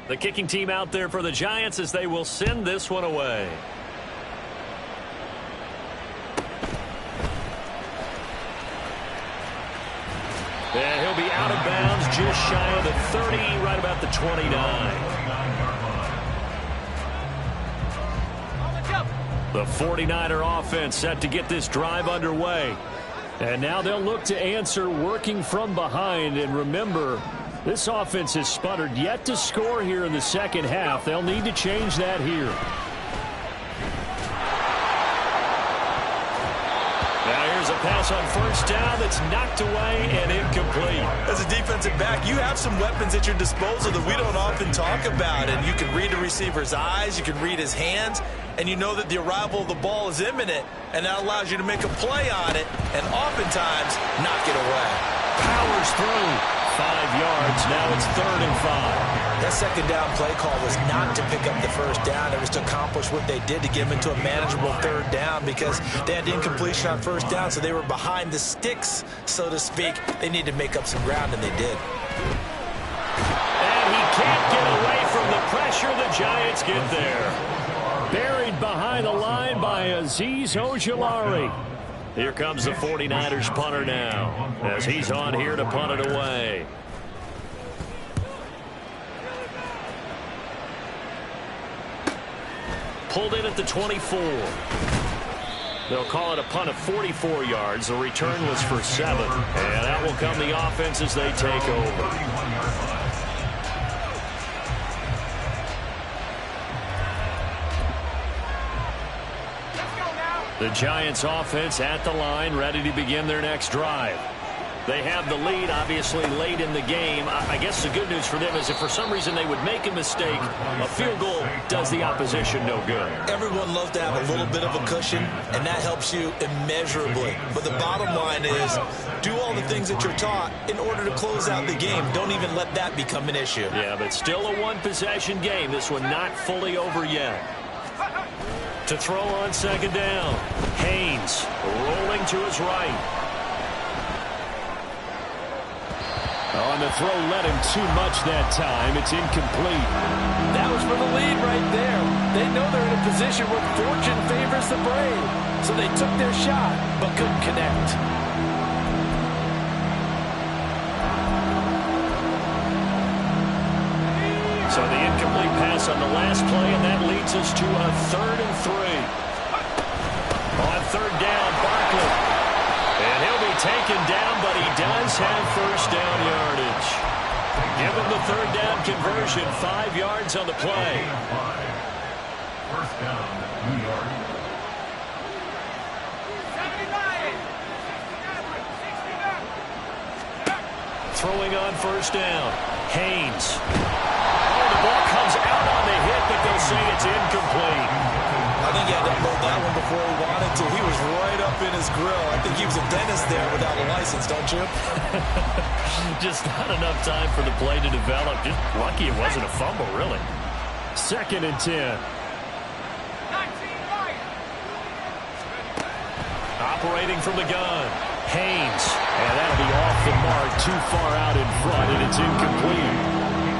The kicking team out there for the Giants as they will send this one away. And he'll be out of bounds just shy of the 30, right about the 29. The 49er offense set to get this drive underway. And now they'll look to answer working from behind. And remember, this offense has sputtered yet to score here in the 2nd half. They'll need to change that here. Now here's a pass on 1st down that's knocked away and incomplete. As a defensive back, you have some weapons at your disposal that we don't often talk about. And you can read the receiver's eyes, you can read his hands, and you know that the arrival of the ball is imminent. And that allows you to make a play on it and oftentimes knock it away. Powers through. 5 yards. Now it's 3rd and 5. That 2nd down play call was not to pick up the first down. It was to accomplish what they did to get them into a manageable 3rd down because they had incompletion on 1st down, so they were behind the sticks, so to speak. They needed to make up some ground, and they did. And he can't get away from the pressure. The Giants get there. Buried behind the line by Azeez Ojulari. Here comes the 49ers punter now as he's on here to punt it away. Pulled in at the 24. They'll call it a punt of 44 yards. The return was for 7. And that will come the offense as they take over. The Giants offense at the line, ready to begin their next drive. They have the lead, obviously, late in the game. I guess the good news for them is if for some reason they would make a mistake, a field goal does the opposition no good. Everyone loves to have a little bit of a cushion, and that helps you immeasurably. But the bottom line is do all the things that you're taught in order to close out the game. Don't even let that become an issue. Yeah, but still a one-possession game. This one not fully over yet. To throw on second down, Haynes rolling to his right. On the throw, led him too much that time. It's incomplete. That was for the lead right there. They know they're in a position where fortune favors the brave. So they took their shot, but couldn't connect. So the incomplete pass on the last play, and that leads us to a 3rd and 3. On third down, Barkley. And he'll be taken down, but he does have first down yardage. Give him the third down conversion, 5 yards on the play. First down, New York. 69. Throwing on first down, Haynes. The ball comes out on the hit, but they'll say it's incomplete. I think he had to upload that one before he wanted to. He was right up in his grill. I think he was a dentist there without a license, don't you? Just not enough time for the play to develop. Just lucky it wasn't a fumble, really. 2nd and 10. 19 right. Operating from the gun, Haynes. And that'll be off the mark, too far out in front, and it's incomplete.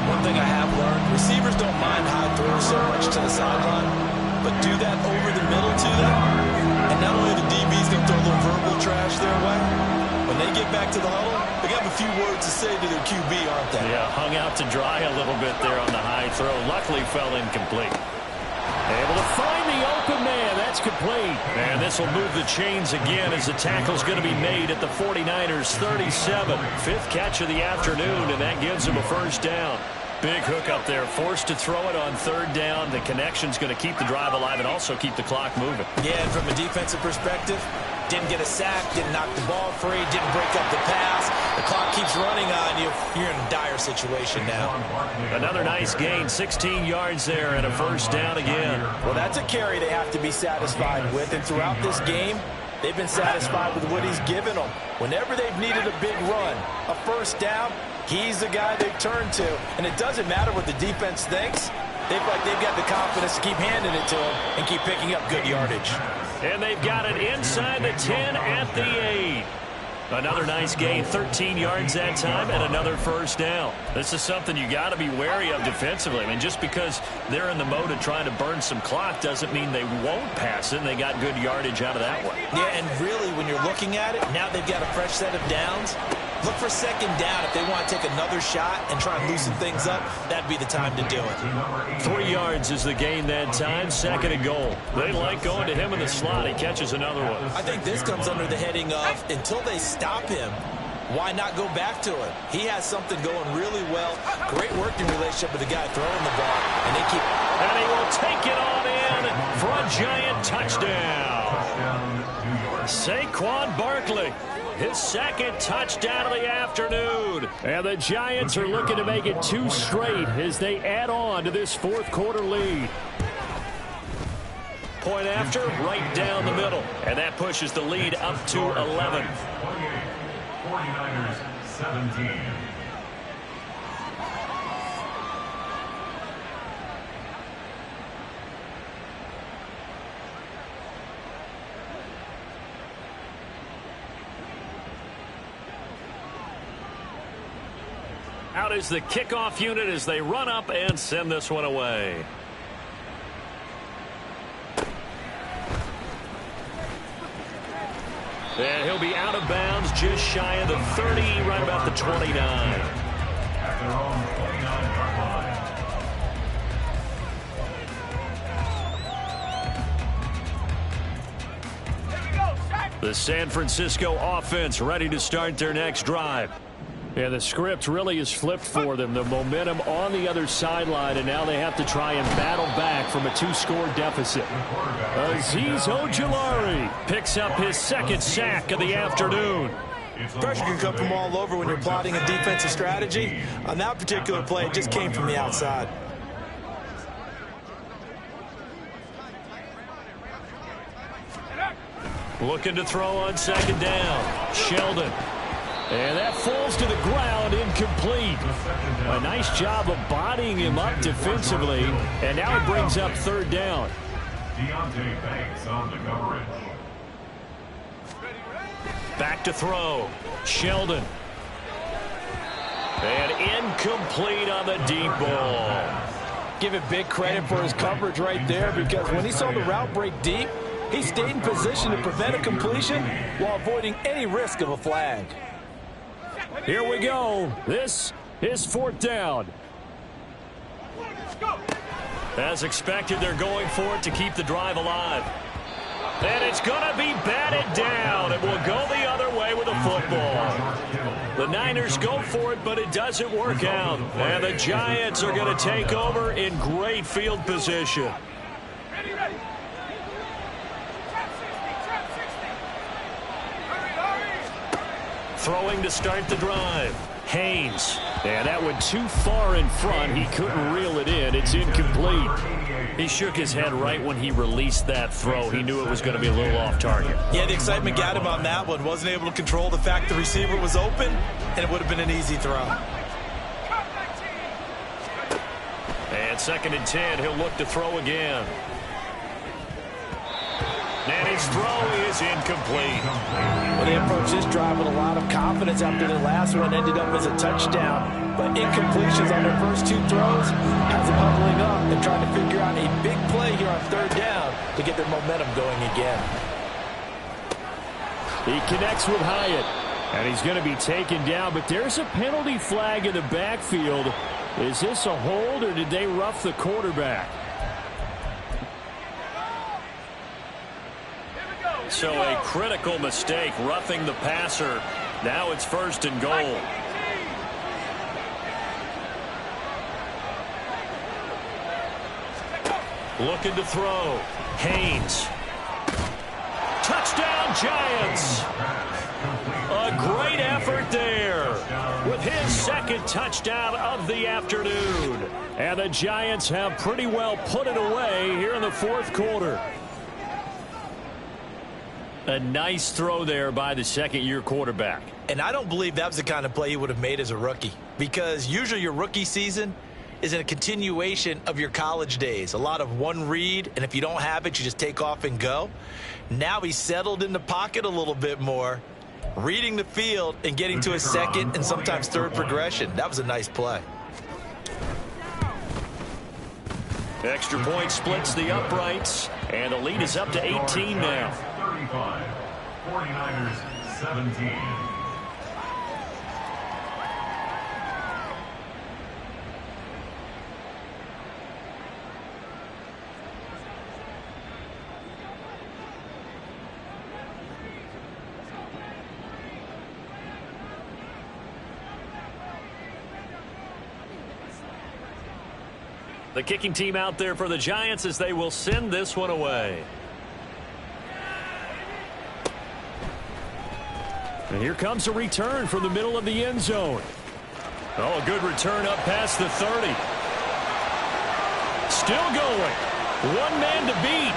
One thing I have learned, receivers don't mind high throws so much to the sideline, but do that over the middle to them. And not only are the DBs going to throw a little verbal trash their way, when they get back to the huddle, they have a few words to say to their QB, aren't they? Yeah, hung out to dry a little bit there on the high throw. Luckily fell incomplete. Able to find the open man. That's complete. And this will move the chains again as the tackle's going to be made at the 49ers 37. 5th catch of the afternoon, and that gives him a first down. Big hook up there, forced to throw it on third down. The connection's going to keep the drive alive and also keep the clock moving. Yeah, and from a defensive perspective, didn't get a sack, didn't knock the ball free, didn't break up the pass. The clock keeps running on you. You're in a dire situation now. Another nice gain, 16 yards there and a first down again. Well, that's a carry they have to be satisfied with, and throughout this game, they've been satisfied with what he's given them. Whenever they've needed a big run, a first down, he's the guy they've turned to. And it doesn't matter what the defense thinks. They've got the confidence to keep handing it to him and keep picking up good yardage. And they've got it inside the 10 at the 8. Another nice gain, 13 yards that time, and another first down. This is something you got to be wary of defensively. I mean, just because they're in the mode of trying to burn some clock doesn't mean they won't pass it, and they got good yardage out of that one. Yeah, and really, when you're looking at it, now they've got a fresh set of downs. Look for second down. If they want to take another shot and try and loosen things up, that'd be the time to do it. 3 yards is the gain that time, 2nd and goal. They like going to him in the slot. He catches another one. I think this comes under the heading of, until they stop him, why not go back to it? He has something going really well. Great working relationship with the guy throwing the ball, and they keep... And he will take it on in for a Giant touchdown. Saquon Barkley. His 2nd touchdown of the afternoon. And the Giants are looking to make it 2 straight as they add on to this 4th quarter lead. Point after, right down the middle. And that pushes the lead up to 11. 49ers 17. Out is the kickoff unit as they run up and send this one away. And he'll be out of bounds just shy of the 30, right about the 29. At their own 29-yard line. The San Francisco offense ready to start their next drive. Yeah, the script really is flipped for them. The momentum on the other sideline, and now they have to try and battle back from a 2-score deficit. Azeez Ojulari picks up his second sack of the afternoon. Pressure can come from all over when you're plotting a defensive strategy. On that particular play, it just came from the outside. Looking to throw on second down. Sheldon. And that falls to the ground, incomplete. A nice job of bodying him up defensively. And now it brings up third down. Deontay Banks on the coverage. Back to throw. Sheldon. And incomplete on the deep ball. Give it big credit for his coverage right there, because when he saw the route break deep, he stayed in position to prevent a completion while avoiding any risk of a flag. Here we go. This is fourth down. As expected, they're going for it to keep the drive alive. And it's going to be batted down. It will go the other way with a football. The Niners go for it, but it doesn't work out. And the Giants are going to take over in great field position. Throwing to start the drive. Haynes. And that went too far in front. He couldn't reel it in. It's incomplete. He shook his head right when he released that throw. He knew it was going to be a little off target. Yeah, the excitement got him on that one. Wasn't able to control the fact the receiver was open, and it would have been an easy throw. And second and 10, he'll look to throw again. And his throw is incomplete. Well, they approached this drive with a lot of confidence after their last one ended up as a touchdown. But incompletions on their first two throws has them huddling up and trying to figure out a big play here on third down to get their momentum going again. He connects with Hyatt, and he's going to be taken down. But there's a penalty flag in the backfield. Is this a hold, or did they rough the quarterback? So a critical mistake, roughing the passer. Now it's first and goal. Looking to throw. Haynes. Touchdown, Giants. A great effort there with his second touchdown of the afternoon. And the Giants have pretty well put it away here in the fourth quarter. A nice throw there by the second-year quarterback. And I don't believe that was the kind of play he would have made as a rookie, because usually your rookie season is in a continuation of your college days. A lot of one read, and if you don't have it, you just take off and go. Now he's settled in the pocket a little bit more, reading the field and getting to his second and sometimes third progression. That was a nice play. Extra point splits the uprights, and the lead is up to 18 now. 35, 49ers 17. The kicking team out there for the Giants as they will send this one away. And here comes a return from the middle of the end zone. Oh, a good return up past the 30. Still going. One man to beat.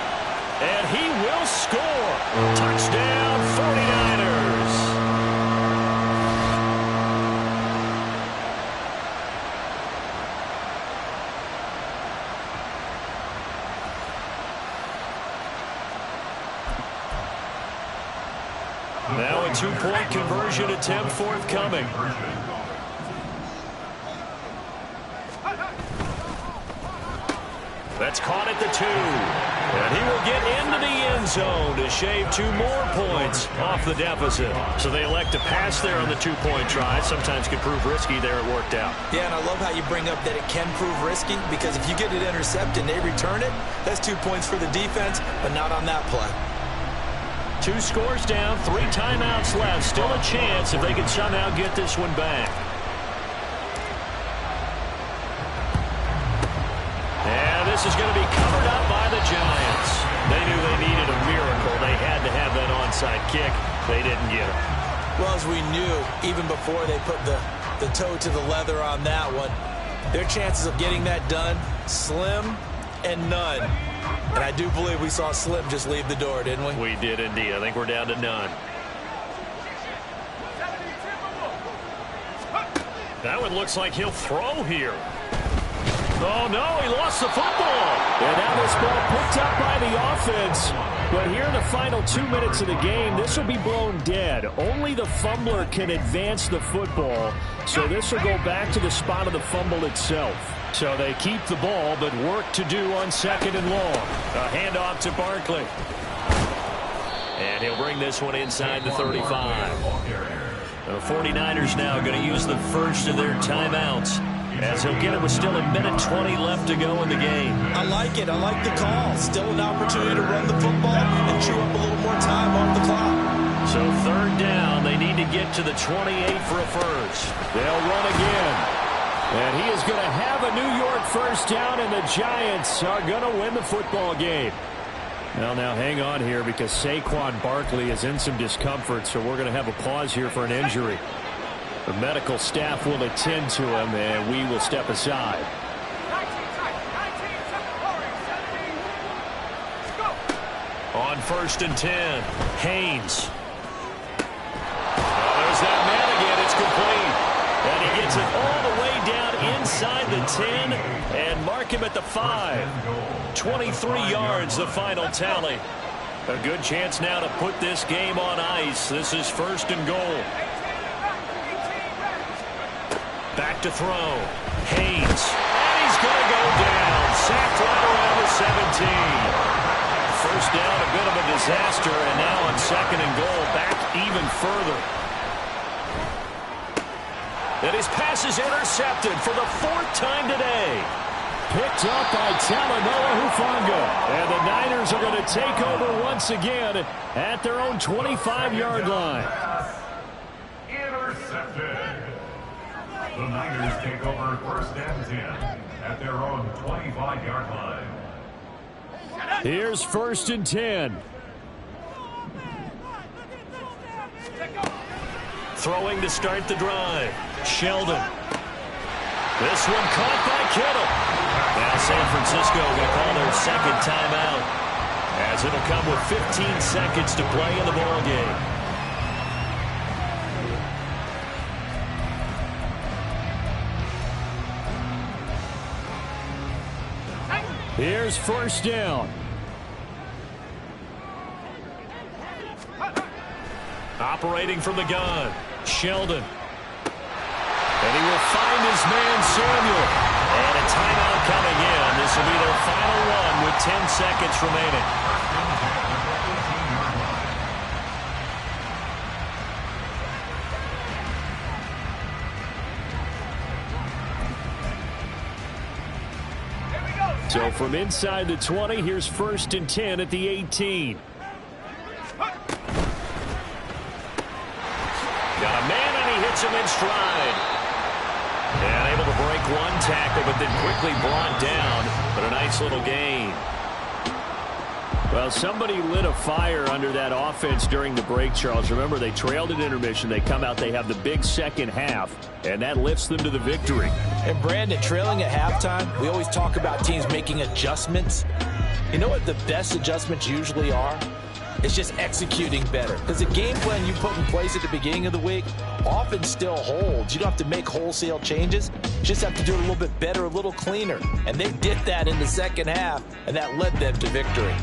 And he will score. Touchdown, 49ers. Now a two-point conversion attempt forthcoming. That's caught at the 2. And he will get into the end zone to shave 2 more points off the deficit. So they elect to pass there on the two-point try. Sometimes can prove risky. There it worked out. Yeah, and I love how you bring up that it can prove risky, because if you get it intercepted and they return it, that's 2 points for the defense, but not on that play. 2 scores down, 3 timeouts left. Still a chance if they can somehow get this one back. And this is going to be covered up by the Giants. They knew they needed a miracle. They had to have that onside kick. They didn't get it. Well, as we knew, even before they put the toe to the leather on that one, their chances of getting that done, slim and none. And I do believe we saw Slim just leave the door, didn't we? We did indeed. I think we're down to none. That one looks like he'll throw here. Oh, no, he lost the football. And now this ball picked up by the offense. But here in the final 2 minutes of the game, this will be blown dead. Only the fumbler can advance the football. So this will go back to the spot of the fumble itself. So they keep the ball, but work to do on 2nd and long. A handoff to Barkley. And he'll bring this one inside the 35. The 49ers now going to use the first of their timeouts, as he'll get it with still 1:20 left to go in the game. I like it. I like the call. Still an opportunity to run the football and chew up a little more time off the clock. So 3rd down, they need to get to the 28 for a first. They'll run again. And he is going to have a New York first down, and the Giants are going to win the football game. Well, now hang on here, because Saquon Barkley is in some discomfort, so we're going to have a pause here for an injury. The medical staff will attend to him, and we will step aside. 19 On 1st and 10, Haynes. There's that man again. It's complete. And he gets it all the way down inside the 10 and mark him at the 5. 23 yards, the final tally. A good chance now to put this game on ice. This is 1st and goal. Back to throw. Haynes. And he's going to go down. Sacked right around the 17. First down, a bit of a disaster, and now on 2nd and goal, back even further. And his pass is intercepted for the 4th time today. Picked up by Talanoa Hufanga. And the Niners are going to take over once again at their own 25-yard line. Intercepted. The Niners take over 1st and 10 at their own 25-yard line. Here's 1st and 10. Throwing to start the drive. Sheldon. This one caught by Kittle. Now San Francisco going to call their 2nd timeout, as it'll come with 15 seconds to play in the ball game. Here's 1st down. Operating from the gun, Sheldon. And he will find his man, Samuel. And a timeout coming in. This will be their final one with 10 seconds remaining. So from inside the 20, here's 1st and 10 at the 18. Got a man, and he hits him in stride. And able to break one tackle, but then quickly brought down. But a nice little gain. Well, somebody lit a fire under that offense during the break, Charles. Remember, they trailed at intermission. They come out, they have the big second half, and that lifts them to the victory. And Brandon, trailing at halftime, we always talk about teams making adjustments. You know what the best adjustments usually are? It's just executing better. Because the game plan you put in place at the beginning of the week often still holds. You don't have to make wholesale changes. You just have to do it a little bit better, a little cleaner. And they did that in the second half, and that led them to victory.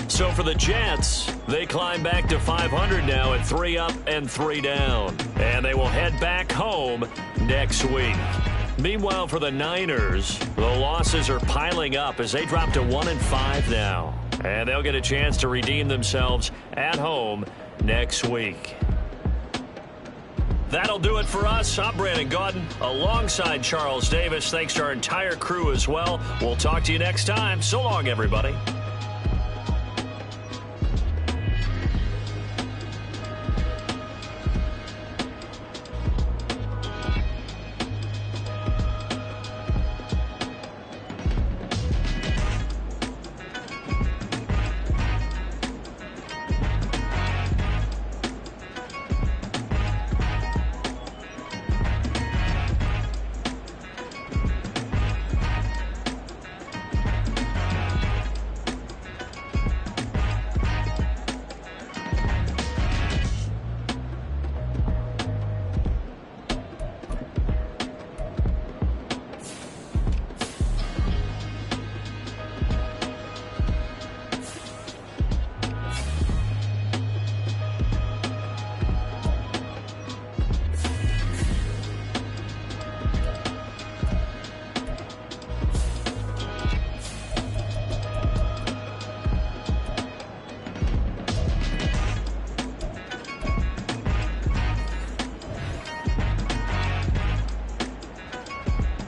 So for the Jets, they climb back to 500 now at 3 up and 3 down. And they will head back home next week. Meanwhile, for the Niners, the losses are piling up as they drop to 1-5 now. And they'll get a chance to redeem themselves at home next week. That'll do it for us. I'm Brandon Gaudin alongside Charles Davis. Thanks to our entire crew as well. We'll talk to you next time. So long, everybody.